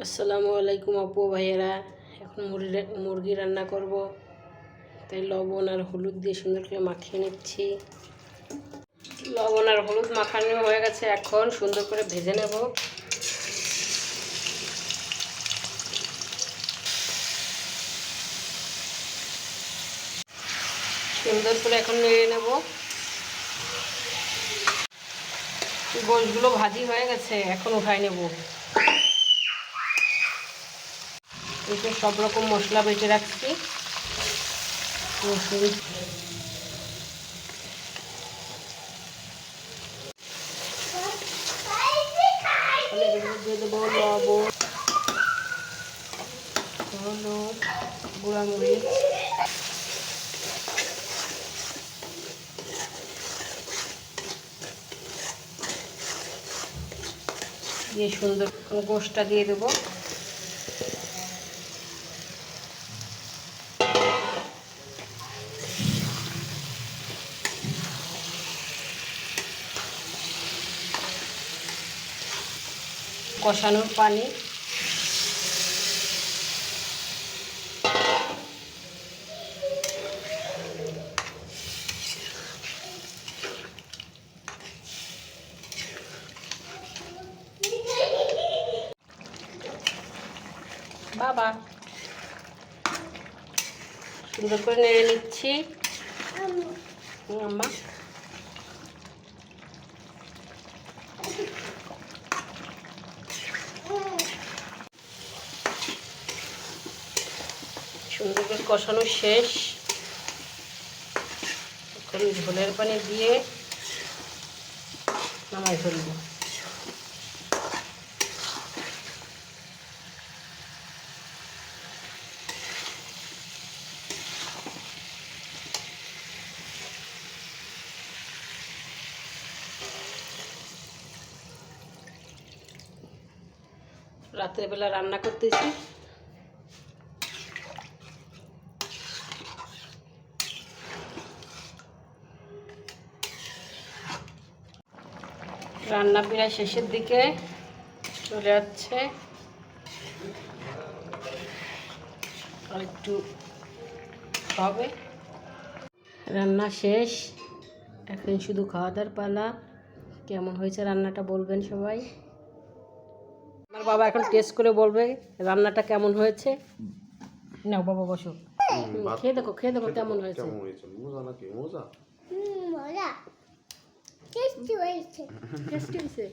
আসসালামু আলাইকুম আপু ভাইয়েরা। এখন মুরগি রান্না করব, তাই লবণ আর হলুদ দিয়ে সুন্দর করে মাখিয়ে নিচ্ছি। লবণ আর হলুদ মাখানো হয়ে গেছে, এখন সুন্দর করে ভেজে নেব। সুন্দর করে এখন নেড়ে নেব। গোশগুলো ভাজি হয়ে গেছে, এখন উঠাই নেব। এতে সব রকম মশলা বেটে রাখছি। রসুন, দিয়ে দেবো লবণ, হলুদ, গুঁড়ামরিচ, দিয়ে সুন্দর গোশটা দিয়ে দেবো। কষানোর পানি, বাবা সুন্দর করে নেড়ে নিচ্ছি। আম্মা সুন্দর করে কষানো শেষ। এখন ঝোলের পানি দিয়ে নামাই ফেলব। রাতের বেলা রান্না করতেছি। রান্না প্রায় শেষের দিকে চলে যাচ্ছে, আর একটু হবে। রান্না শেষ, এখন শুধু খাওয়া দাওয়ার পালা। কেমন হয়েছে রান্নাটা বলবেন সবাই। আমার বাবা এখন টেস্ট করে বলবে রান্নাটা কেমন হয়েছে। নাও বাবা বসো, খেয়ে দেখো কেমন হয়েছে। মজা নাকি? মজা টেস্টি হয়েছে। টেস্টি হয়েছে।